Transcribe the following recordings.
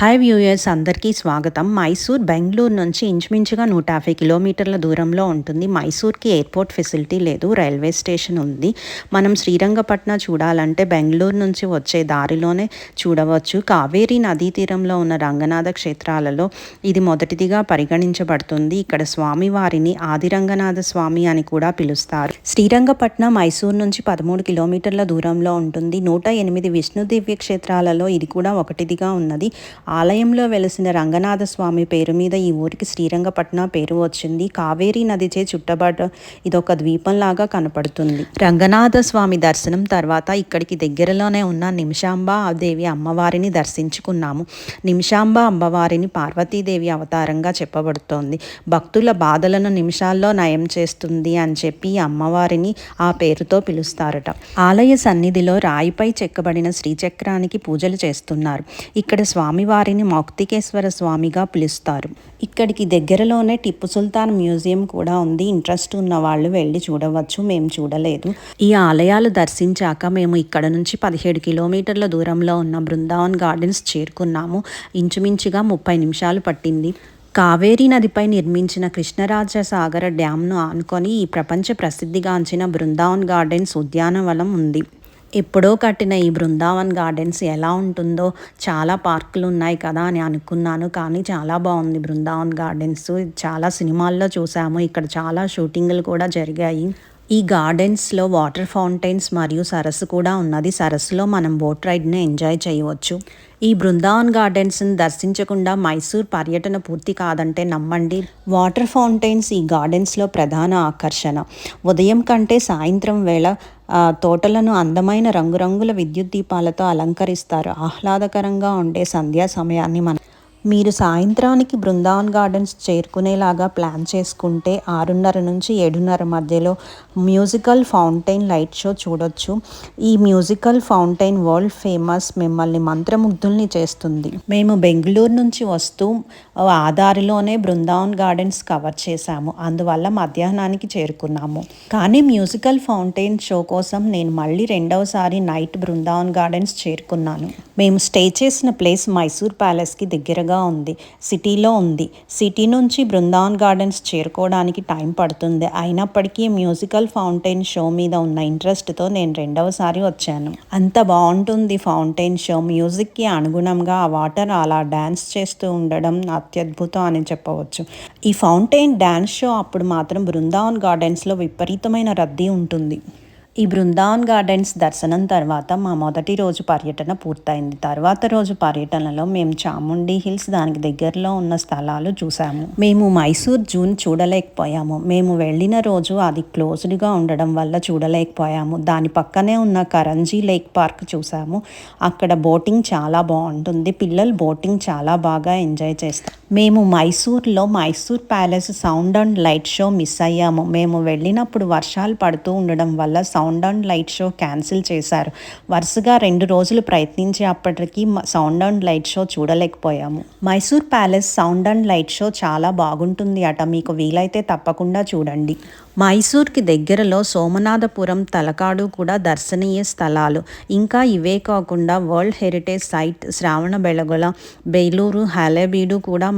Hi viewers, అందరికీ స్వాగతం. మైసూర్ బెంగళూరు నుంచి ఇంచుమించుగా 150 కిలోమీటర్ల దూరంలో ఉంటుంది. మైసూర్కి ఎయిర్పోర్ట్ ఫెసిలిటీ లేదు, రైల్వే స్టేషన్ ఉంది. మనం శ్రీరంగపట్నం చూడాలంటే బెంగళూరు నుంచి వచ్చే దారిలోనే చూడవచ్చు. కావేరీ నదీ తీరంలో ఉన్న రంగనాథ క్షేత్రాలలో ఇది మొదటిదిగా పరిగణించబడుతుంది. ఇక్కడ స్వామివారిని ఆదిరంగనాథ స్వామి అని కూడా పిలుస్తారు. శ్రీరంగపట్నం మైసూర్ నుంచి 13 కిలోమీటర్ల దూరంలో ఉంటుంది. 108 విష్ణు దివ్య క్షేత్రాలలో ఇది కూడా ఒకటిదిగా ఉన్నది. ఆలయంలో వెలిసిన రంగనాథ స్వామి పేరు మీద ఈ ఊరికి శ్రీరంగపట్నం పేరు వచ్చింది. కావేరీ నదిచే చుట్టబడ్డ ఇదొక ద్వీపంలాగా కనపడుతుంది. రంగనాథ స్వామి దర్శనం తర్వాత ఇక్కడికి దగ్గరలోనే ఉన్న నిమిషాంబ దేవి అమ్మవారిని దర్శించుకున్నాము. నిమిషాంబ అమ్మవారిని పార్వతీదేవి అవతారంగా చెప్పబడుతోంది. భక్తుల బాధలను నిమిషాల్లో నయం చేస్తుంది అని చెప్పి అమ్మవారిని ఆ పేరుతో పిలుస్తారట. ఆలయ సన్నిధిలో రాయిపై చెక్కబడిన శ్రీచక్రానికి పూజలు చేస్తున్నారు. ఇక్కడ స్వామివారిని మౌక్తికేశ్వర స్వామిగా పిలుస్తారు. ఇక్కడికి దగ్గరలోనే టిప్పు సుల్తాన్ మ్యూజియం కూడా ఉంది. ఇంట్రెస్ట్ ఉన్న వాళ్ళు వెళ్ళి చూడవచ్చు. మేము చూడలేదు. ఈ ఆలయాలు దర్శించాక మేము ఇక్కడ నుంచి 17 కిలోమీటర్ల దూరంలో ఉన్న బృందావన్ గార్డెన్స్ చేరుకున్నాము. ఇంచుమించుగా 30 నిమిషాలు పట్టింది. కావేరీ నదిపై నిర్మించిన కృష్ణరాజసాగర డ్యాంను ఆనుకొని ఈ ప్రపంచ ప్రసిద్ధిగాంచిన బృందావన్ గార్డెన్స్ ఉద్యానవనం ఉంది. ఎప్పుడో కట్టిన ఈ బృందావన్ గార్డెన్స్ ఎలా ఉంటుందో, చాలా పార్కులు ఉన్నాయి కదా అని అనుకున్నాను, కానీ చాలా బాగుంది బృందావన్ గార్డెన్స్. చాలా సినిమాల్లో చూసాము. ఇక్కడ చాలా షూటింగ్లు కూడా జరిగాయి. ఈ గార్డెన్స్లో వాటర్ ఫౌంటైన్స్ మరియు సరస్సు కూడా ఉన్నది. సరస్సులో మనం బోట్ రైడ్ని ఎంజాయ్ చేయవచ్చు. ఈ బృందావన్ గార్డెన్స్ని దర్శించకుండా మైసూర్ పర్యటన పూర్తి కాదంటే నమ్మండి. వాటర్ ఫౌంటైన్స్ ఈ గార్డెన్స్లో ప్రధాన ఆకర్షణ. ఉదయం కంటే సాయంత్రం వేళ తోటలను అందమైన రంగురంగుల విద్యుత్ దీపాలతో అలంకరిస్తారు. ఆహ్లాదకరంగా ఉండే సంధ్యా సమయాన్ని మీరు సాయంత్రానికి బృందావన్ గార్డెన్స్ చేరుకునేలాగా ప్లాన్ చేసుకుంటే 6:30 నుంచి 7:30 మధ్యలో మ్యూజికల్ ఫౌంటైన్ లైట్ షో చూడొచ్చు. ఈ మ్యూజికల్ ఫౌంటైన్ వరల్డ్ ఫేమస్, మిమ్మల్ని మంత్రముగ్ధుల్ని చేస్తుంది. మేము బెంగళూరు నుంచి వస్తూ ఆ దారిలోనే బృందావన్ గార్డెన్స్ కవర్ చేశాము. అందువల్ల మధ్యాహ్నానికి చేరుకున్నాము. కానీ మ్యూజికల్ ఫౌంటైన్ షో కోసం నేను మళ్ళీ రెండవసారి నైట్ బృందావన్ గార్డెన్స్ చేరుకున్నాను. మేము స్టే చేసిన ప్లేస్ మైసూర్ ప్యాలెస్కి దగ్గరగా ఉంది. సిటీలో ఉంది. సిటీ నుంచి బృందావన్ గార్డెన్స్ చేరుకోవడానికి టైం పడుతుంది. అయినప్పటికీ మ్యూజికల్ ఫౌంటైన్ షో మీద ఉన్న ఇంట్రెస్ట్తో నేను రెండవసారి వచ్చాను. అంత బాగుంటుంది ఫౌంటైన్ షో. మ్యూజిక్కి అనుగుణంగా ఆ వాటర్ అలా డ్యాన్స్ చేస్తూ ఉండడం అత్యద్భుతం అని చెప్పవచ్చు. ఈ ఫౌంటైన్ డ్యాన్స్ షో అప్పుడు మాత్రం బృందావన్ గార్డెన్స్లో విపరీతమైన రద్దీ ఉంటుంది. ఈ బృందావన్ గార్డెన్స్ దర్శనం తర్వాత మా మొదటి రోజు పర్యటన పూర్తయింది. తర్వాత రోజు పర్యటనలో మేము చాముండి హిల్స్, దానికి దగ్గరలో ఉన్న స్థలాలు చూసాము. మేము మైసూర్ జూని చూడలేకపోయాము. మేము వెళ్ళిన రోజు అది క్లోజ్డ్గా ఉండడం వల్ల చూడలేకపోయాము. దాని పక్కనే ఉన్న కరంజీ లేక్ పార్క్ చూసాము. అక్కడ బోటింగ్ చాలా బాగుంటుంది. పిల్లలు బోటింగ్ చాలా బాగా ఎంజాయ్ చేస్తారు. మేము మైసూర్లో Mysore palace sound and light show miss అయ్యాము. మేము వెళ్ళినప్పుడు వర్షాలు పడుతూ ఉండడం వల్ల sound and light show cancel చేశారు. వరుసగా 2 రోజులు ప్రయత్నించి అప్పటికి సౌండ్ అండ్ లైట్ షో చూడలేకపోయాము. Mysore palace sound and light show చాలా బాగుంటుంది అట. మీకు వీలైతే తప్పకుండా చూడండి. మైసూర్కి దగ్గరలో సోమనాథపురం, తలకాడు కూడా దర్శనీయ స్థలాలు. ఇంకా ఇవే కాకుండా world heritage site Shravanabelagola, Belur, Halebidu కూడా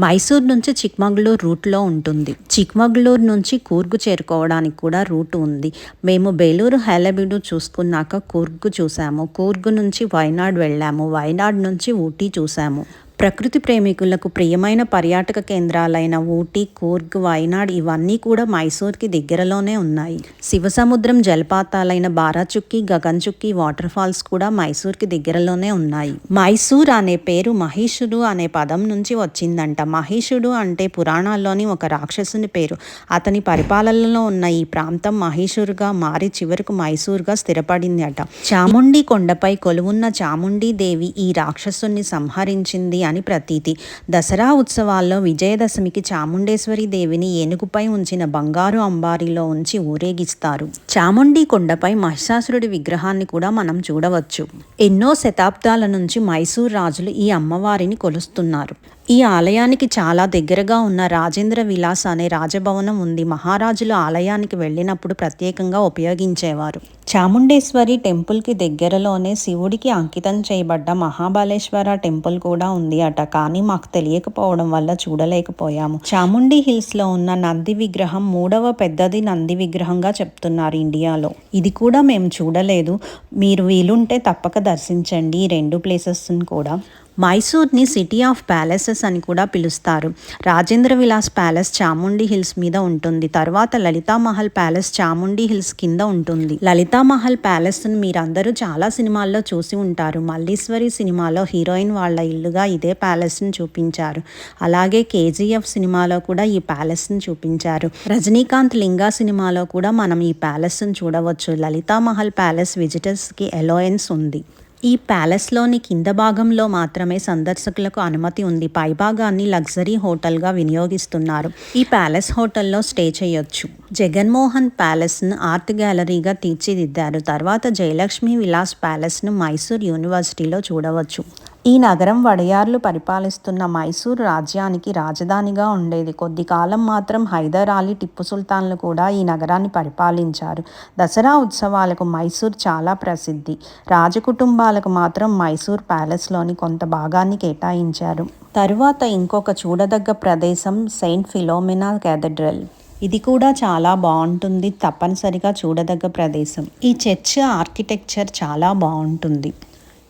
మైసూర్ నుంచి చిక్మగళూరు రూట్లో ఉంటుంది. చిక్మగళూరు నుంచి కూర్గు చేరుకోవడానికి కూడా రూట్ ఉంది. మేము బేలూరు, హళేబీడు చూసుకున్నాక కూర్గు చూసాము. కూర్గు నుంచి వయనాడ్ వెళ్ళాము. వయనాడ్ నుంచి ఊటీ చూసాము. ప్రకృతి ప్రేమికులకు ప్రియమైన పర్యాటక కేంద్రాలైన ఊటీ, కూర్గ్, వయనాడ్ ఇవన్నీ కూడా మైసూర్కి దగ్గరలోనే ఉన్నాయి. శివసముద్రం జలపాతాలైన బారాచుక్కి, గగన్చుక్కి వాటర్ ఫాల్స్ కూడా మైసూర్కి దగ్గరలోనే ఉన్నాయి. మైసూర్ అనే పేరు మహిషుడు అనే పదం నుంచి వచ్చిందంట. మహిషుడు అంటే పురాణాల్లోని ఒక రాక్షసుని పేరు. అతని పరిపాలనలో ఉన్న ఈ ప్రాంతం మహిషురుగా మారి చివరకు మైసూర్గా స్థిరపడింది అట. చాముండి కొండపై కొలువున్న చాముండి దేవి ఈ రాక్షసుని సంహరించింది అని ప్రతీతి. దసరా ఉత్సవాల్లో విజయదశమికి చాముండేశ్వరి దేవిని ఏనుగుపై ఉంచిన బంగారు అంబారీలో ఉంచి ఊరేగిస్తారు. చాముండి కొండపై మహిషాసురుడి విగ్రహాన్ని కూడా మనం చూడవచ్చు. ఎన్నో శతాబ్దాల నుంచి మైసూర్ రాజులు ఈ అమ్మవారిని కొలుస్తున్నారు. ఈ ఆలయానికి చాలా దగ్గరగా ఉన్న రాజేంద్ర విలాస్ అనే రాజభవనం ఉంది. మహారాజులు ఆలయానికి వెళ్ళినప్పుడు ప్రత్యేకంగా ఉపయోగించేవారు. చాముండేశ్వరి టెంపుల్కి దగ్గరలోనే శివుడికి అంకితం చేయబడ్డ మహాబలేశ్వర టెంపుల్ కూడా ఉంది అట. కానీ మాకు తెలియకపోవడం వల్ల చూడలేకపోయాము. చాముండి హిల్స్లో ఉన్న నంది విగ్రహం 3వ పెద్దది నంది విగ్రహంగా చెప్తున్నారు ఇండియాలో. ఇది కూడా మేము చూడలేదు. మీరు వీలుంటే తప్పక దర్శించండి ఈ 2 ప్లేసెస్ని కూడా. మైసూర్ని సిటీ ఆఫ్ ప్యాలెసెస్ అని కూడా పిలుస్తారు. రాజేంద్ర విలాస్ ప్యాలెస్ చాముండి హిల్స్ మీద ఉంటుంది. తర్వాత లలితామహల్ ప్యాలెస్ చాముండి హిల్స్ కింద ఉంటుంది. లలితామహల్ ప్యాలెస్ను మీరందరూ చాలా సినిమాల్లో చూసి ఉంటారు. మల్లీశ్వరి సినిమాలో హీరోయిన్ వాళ్ళ ఇల్లుగా ఇదే ప్యాలెస్ని చూపించారు. అలాగే కేజీఎఫ్ సినిమాలో కూడా ఈ ప్యాలెస్ని చూపించారు. రజనీకాంత్ లింగా సినిమాలో కూడా మనం ఈ ప్యాలెస్ని చూడవచ్చు. లలితామహల్ ప్యాలెస్ విజిటర్స్కి అలౌయన్స్ ఉంది. ఈ ప్యాలెస్లోని కింద భాగంలో మాత్రమే సందర్శకులకు అనుమతి ఉంది. పైభాగాన్ని లగ్జరీ హోటల్గా వినియోగిస్తున్నారు. ఈ ప్యాలెస్ హోటల్లో స్టే చేయొచ్చు. జగన్మోహన్ ప్యాలెస్ను ఆర్ట్ గ్యాలరీగా తీర్చిదిద్దారు. తర్వాత జయలక్ష్మి విలాస్ ప్యాలెస్ను మైసూర్ యూనివర్సిటీలో చూడవచ్చు. ఈ నగరం వడయార్లు పరిపాలిస్తున్న మైసూర్ రాజ్యానికి రాజధానిగా ఉండేది. కొద్ది కాలం మాత్రం హైదర్ అలీ, టిప్పు సుల్తాన్లు కూడా ఈ నగరాన్ని పరిపాలించారు. దసరా ఉత్సవాలకు మైసూర్ చాలా ప్రసిద్ధి. రాజకుటుంబాలకు మాత్రం మైసూర్ ప్యాలెస్లోని కొంత భాగాన్ని కేటాయించారు. తరువాత ఇంకొక చూడదగ్గ ప్రదేశం సెయింట్ ఫిలోమినా క్యాథడ్రల్. ఇది కూడా చాలా బాగుంటుంది. తప్పనిసరిగా చూడదగ్గ ప్రదేశం. ఈ చర్చ్ ఆర్కిటెక్చర్ చాలా బాగుంటుంది.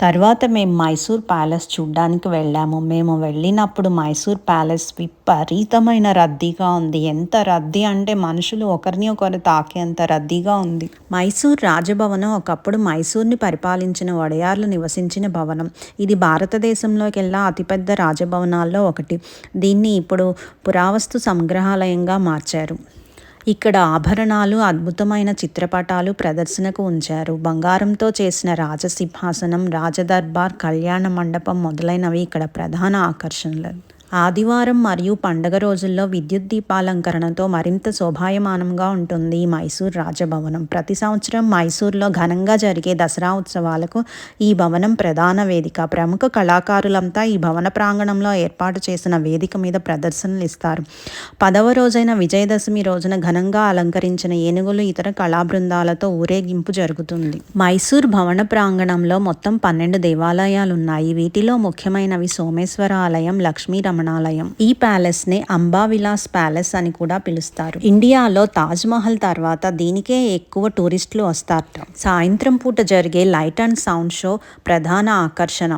తర్వాత మేము మైసూర్ ప్యాలెస్ చూడ్డానికి వెళ్ళాము. మేము వెళ్ళినప్పుడు మైసూర్ ప్యాలెస్ విపరీతమైన రద్దీగా ఉంది. ఎంత రద్దీ అంటే మనుషులు ఒకరిని ఒకరు తాకేంత రద్దీగా ఉంది. మైసూర్ రాజభవనం ఒకప్పుడు మైసూర్ని పరిపాలించిన వడయార్లు నివసించిన భవనం. ఇది భారతదేశంలోకెల్లా అతిపెద్ద రాజభవనాల్లో ఒకటి. దీన్ని ఇప్పుడు పురావస్తు సంగ్రహాలయంగా మార్చారు. ఇక్కడ ఆభరణాలు, అద్భుతమైన చిత్రపటాలు ప్రదర్శనకు ఉంచారు. బంగారంతో చేసిన రాజసింహాసనం, రాజదర్బార్, కళ్యాణ మండపం మొదలైనవి ఇక్కడ ప్రధాన ఆకర్షణలు. ఆదివారం మరియు పండగ రోజుల్లో విద్యుత్ దీపాలంకరణతో మరింత శోభాయమానంగా ఉంటుంది ఈ మైసూర్ రాజభవనం. ప్రతి సంవత్సరం మైసూర్లో ఘనంగా జరిగే దసరా ఉత్సవాలకు ఈ భవనం ప్రధాన వేదిక. ప్రముఖ కళాకారులంతా ఈ భవన ప్రాంగణంలో ఏర్పాటు చేసిన వేదిక మీద ప్రదర్శనలు ఇస్తారు. 10వ రోజైన విజయదశమి రోజున ఘనంగా అలంకరించిన ఏనుగులు, ఇతర కళా బృందాలతో ఊరేగింపు జరుగుతుంది. మైసూర్ భవన ప్రాంగణంలో మొత్తం 12 దేవాలయాలున్నాయి. వీటిలో ముఖ్యమైనవి సోమేశ్వర ఆలయం, లక్ష్మీ రమణాలయం. ఈ ప్యాలెస్ నే అంబా విలాస్ ప్యాలెస్ అని కూడా పిలుస్తారు. ఇండియాలో తాజ్ మహల్ తర్వాత దీనికే ఎక్కువ టూరిస్టులు వస్తారట. సాయంత్రం పూట జరిగే లైట్ అండ్ సౌండ్ షో ప్రధాన ఆకర్షణ.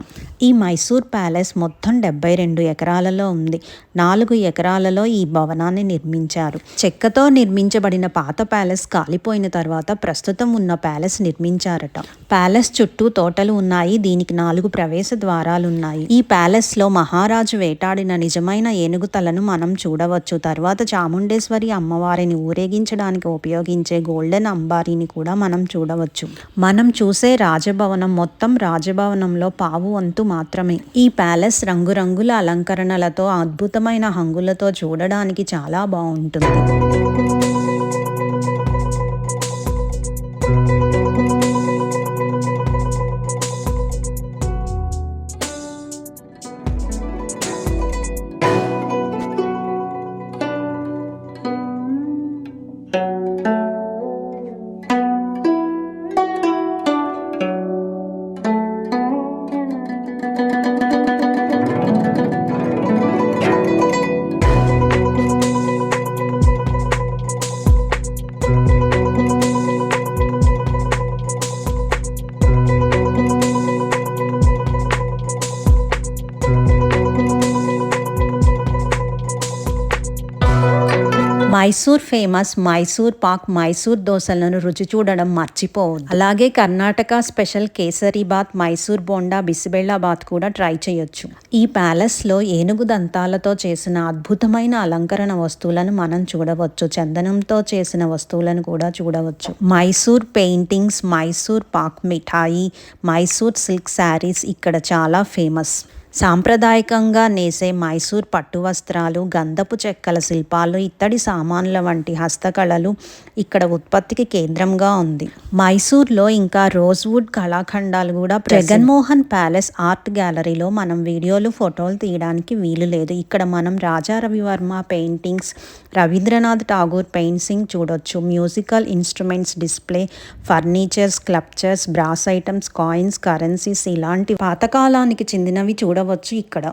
ఈ మైసూర్ ప్యాలెస్ మొత్తం 72 ఎకరాలలో ఉంది. 4 ఎకరాలలో ఈ భవనాన్ని నిర్మించారు. చెక్కతో నిర్మించబడిన పాత ప్యాలెస్ కాలిపోయిన తర్వాత ప్రస్తుతం ఉన్న ప్యాలెస్ నిర్మించారట. ప్యాలెస్ చుట్టూ తోటలు ఉన్నాయి. దీనికి 4 ప్రవేశ ద్వారాలున్నాయి. ఈ ప్యాలెస్ లో మహారాజు వేటాడిన నిజమైన ఏనుగు తలను మనం చూడవచ్చు. తర్వాత చాముండేశ్వరి అమ్మవారిని ఊరేగించడానికి ఉపయోగించే గోల్డెన్ అంబారీని కూడా మనం చూడవచ్చు. మనం చూసే రాజభవనం మొత్తం రాజభవనంలో పావు వంతు మాత్రమే. ఈ ప్యాలెస్ రంగురంగుల అలంకరణలతో, అద్భుతమైన హంగులతో చూడడానికి చాలా బాగుంటుంది. మైసూర్ ఫేమస్ మైసూర్ పాక్, మైసూర్ దోశలను రుచి చూడడం మర్చిపోవద్దు. అలాగే కర్ణాటక స్పెషల్ కేసరి బాత్, మైసూర్ బోండా, బిసిబెళ్ళ బాత్ కూడా ట్రై చేయొచ్చు. ఈ ప్యాలెస్లో ఏనుగు దంతాలతో చేసిన అద్భుతమైన అలంకరణ వస్తువులను మనం చూడవచ్చు. చందనంతో చేసిన వస్తువులను కూడా చూడవచ్చు. మైసూర్ పెయింటింగ్స్, మైసూర్ పాక్ మిఠాయి, మైసూర్ సిల్క్ శారీస్ ఇక్కడ చాలా ఫేమస్. సాంప్రదాయకంగా నేసే మైసూర్ పట్టు వస్త్రాలు, గంధపు చెక్కల శిల్పాలు, ఇత్తడి సామాన్ల వంటి హస్తకళలు ఇక్కడ ఉత్పత్తికి కేంద్రంగా ఉంది. మైసూర్లో ఇంకా రోజ్వుడ్ కళాఖండాలు కూడా. జగన్మోహన్ ప్యాలెస్ ఆర్ట్ గ్యాలరీలో మనం వీడియోలు, ఫోటోలు తీయడానికి వీలు లేదు. ఇక్కడ మనం రాజా రవివర్మ పెయింటింగ్స్, రవీంద్రనాథ్ ఠాగూర్ పెయింటింగ్స్ చూడొచ్చు. Musical instruments display, furniture, sculptures, brass items, coins, currencies ఇలాంటి పాతకాలానికి చెందినవి చూడవచ్చు ఇక్కడ.